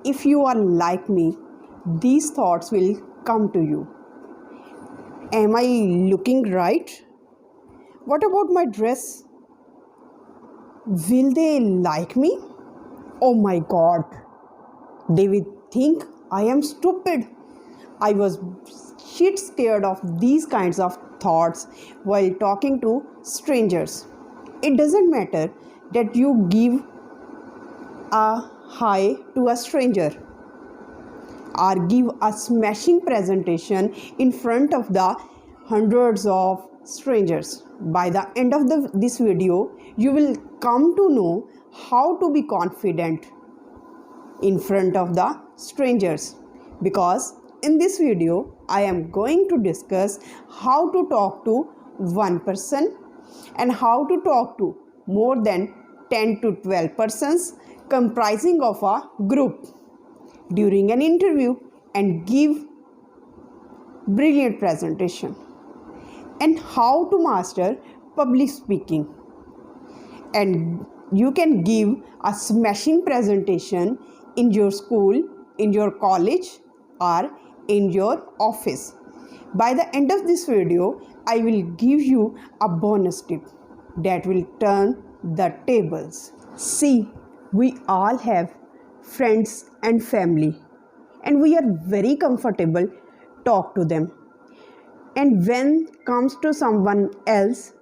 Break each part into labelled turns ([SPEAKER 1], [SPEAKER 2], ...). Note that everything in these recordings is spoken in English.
[SPEAKER 1] If you are like me, these thoughts will come to you. Am I looking right? What about my dress? Will they like me? Oh my God, they will think I am stupid. I was shit scared of these kinds of thoughts while talking to strangers. It doesn't matter that you give a hi to a stranger or give a smashing presentation in front of the hundreds of strangers. By the end of this video, you will come to know how to be confident in front of the strangers, because in this video I am going to discuss how to talk to one person and how to talk to more than 10 to 12 persons comprising of a group during an interview and give brilliant presentation, and how to master public speaking. And you can give a smashing presentation in your school, in your college, or in your office. By the end of this video, I will give you a bonus tip that will turn the tables. See, we all have friends and family, and we are very comfortable talk to them. And when comes to someone else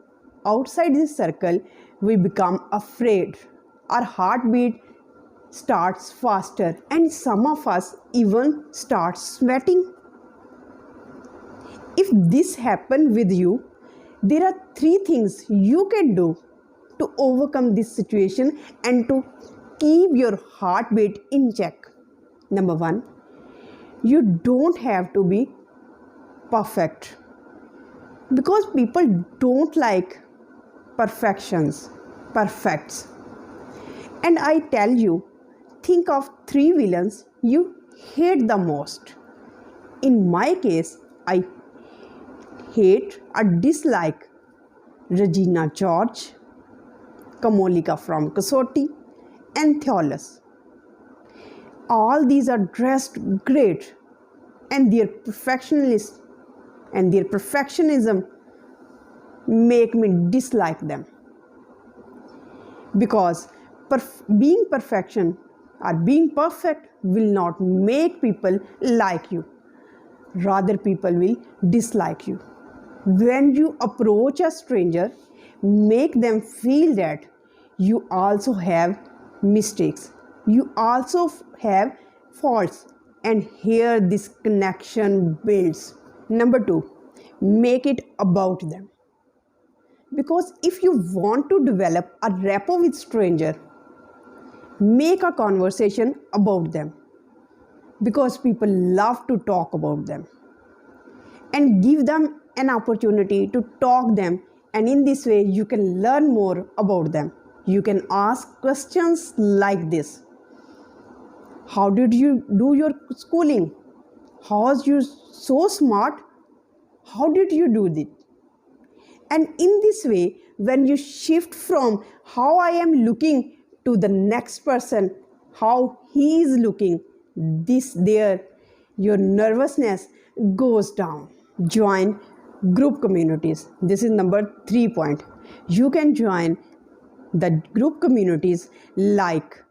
[SPEAKER 1] outside this circle, we become afraid. Our heartbeat starts faster, and some of us even start sweating. If this happens with you, there are 3 things you can do to overcome this situation and to keep your heartbeat in check. Number 1, you don't have to be perfect, because people don't like perfects. And I tell you, think of 3 villains you hate the most. In my case, I hate or dislike Regina George, Kamolika from Kasoti, and Theolus. All these are dressed great, and their perfectionism make me dislike them, because being perfect will not make people like you, rather people will dislike you. When you approach a stranger, make them feel that you also have mistakes, you also have faults, and here this connection builds. Number 2, make it about them. Because if you want to develop a rapport with stranger, make a conversation about them, because people love to talk about them, and give them an opportunity to talk them, and in this way you can learn more about them. You can ask questions like this: how did you do your schooling? How was you so smart? How did you do this? And in this way, when you shift from how I am looking to the next person, how he is looking, your nervousness goes down. Join group communities. This is number 3 point. You can join the group communities like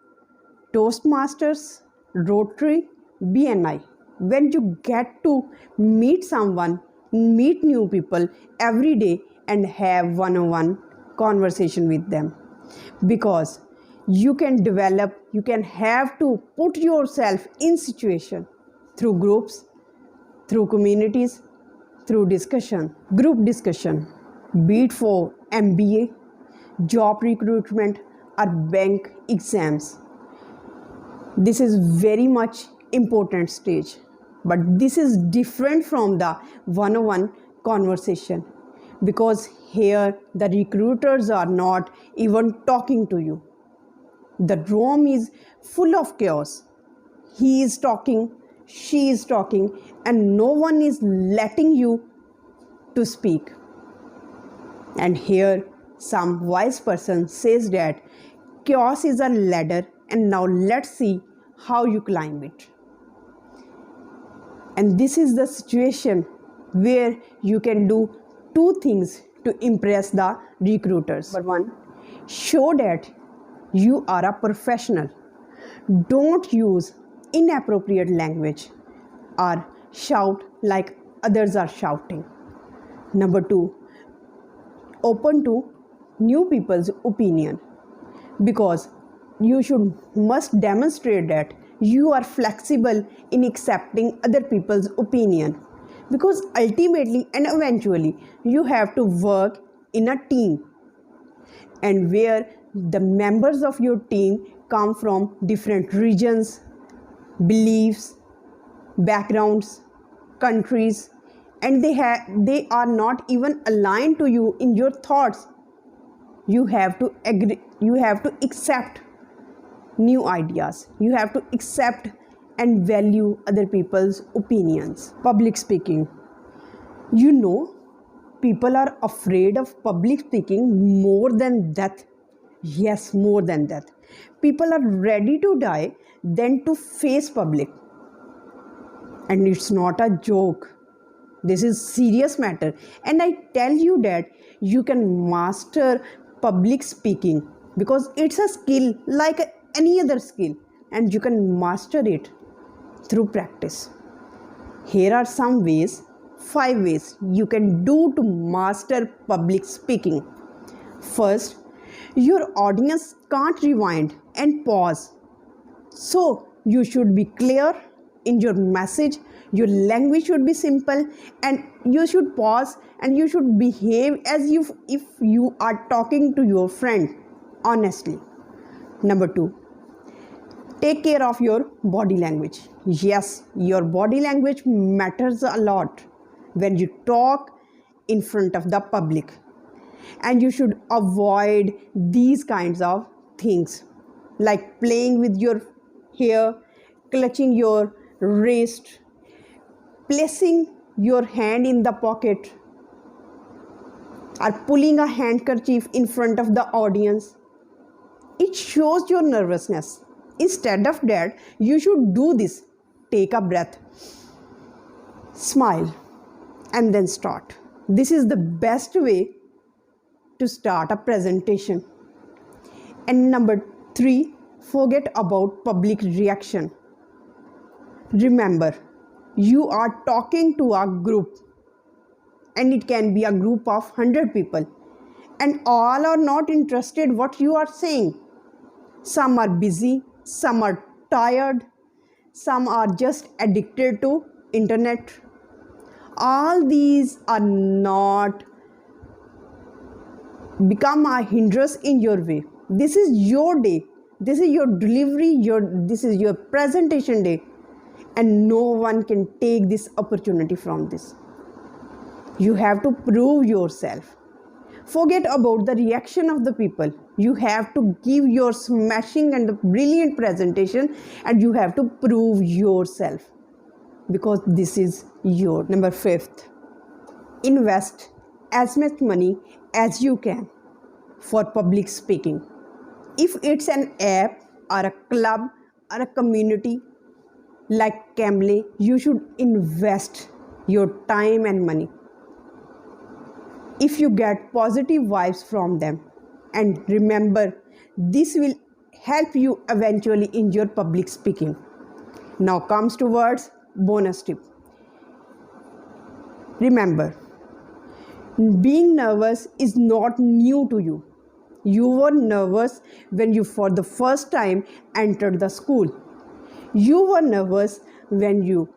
[SPEAKER 1] Toastmasters, Rotary, BNI. When you get to meet new people every day and have one-on-one conversation with them, because you can have to put yourself in situation through groups, through communities, through discussion, group discussion, be it for MBA, job recruitment, or bank exams. This is very much important stage, but this is different from the one-on-one conversation, because here the recruiters are not even talking to you. The room is full of chaos. He is talking, she is talking, and no one is letting you to speak. And here some wise person says that chaos is a ladder, and now let's see how you climb it. And this is the situation where you can do two things to impress the recruiters. Number one, show that you are a professional. Don't use inappropriate language or shout like others are shouting. Number two, open to new people's opinion, because you must demonstrate that you are flexible in accepting other people's opinion, because ultimately and eventually you have to work in a team, and where the members of your team come from different regions, beliefs, backgrounds, countries, and they are not even aligned to you in your thoughts. You have to agree, you have to accept new ideas, you have to accept and value other people's opinions. Public speaking. People are afraid of public speaking more than death. Yes, more than death. People are ready to die than to face public. And it's not a joke. This is serious matter. And I tell you that you can master public speaking, because it's a skill like any other skill, and you can master it through practice. Here are some ways, 5 ways you can do to master public speaking. First, your audience can't rewind and pause. So you should be clear in your message, your language should be simple, and you should pause and you should behave as if you are talking to your friend honestly. Number 2, take care of your body language. Yes, your body language matters a lot when you talk in front of the public, and you should avoid these kinds of things like playing with your hair, clutching your wrist, placing your hand in the pocket, or pulling a handkerchief in front of the audience. It shows your nervousness. Instead of that, you should do this. Take a breath, smile, and then start. This is the best way to start a presentation. And number 3, forget about public reaction. Remember, you are talking to a group, and it can be a group of 100 people, and all are not interested what you are saying. Some are busy, some are tired, some are just addicted to internet. All these are not become a hindrance in your way. This is your day, this is your delivery, this is your presentation day, and no one can take this opportunity from this. You have to prove yourself. Forget about the reaction of the people. You have to give your smashing and brilliant presentation, and you have to prove yourself, because this is your. Number 5th, invest as much money as you can for public speaking. If it's an app or a club or a community like Cambly, you should invest your time and money. If you get positive vibes from them, and remember, this will help you eventually in your public speaking. Now comes towards bonus tip. Remember, being nervous is not new to you. You were nervous when you for the first time entered the school. You were nervous when you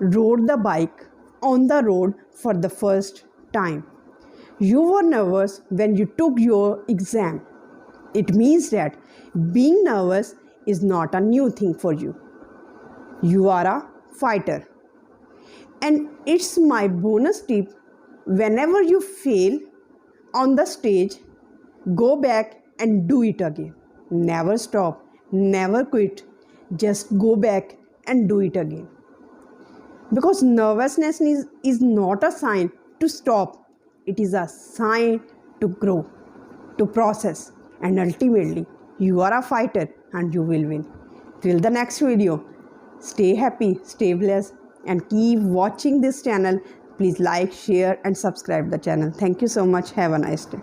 [SPEAKER 1] rode the bike on the road for the first time. You were nervous when you took your exam. It means that being nervous is not a new thing for you. You are a fighter. And it's my bonus tip: whenever you fail on the stage, go back and do it again. Never stop, never quit. Just go back and do it again. Because nervousness is not a sign to stop. It is a sign to grow, to process, and ultimately you are a fighter and you will win. Till the next video, stay happy, stay blessed, and keep watching this channel. Please like, share, and subscribe the channel. Thank you so much. Have a nice day.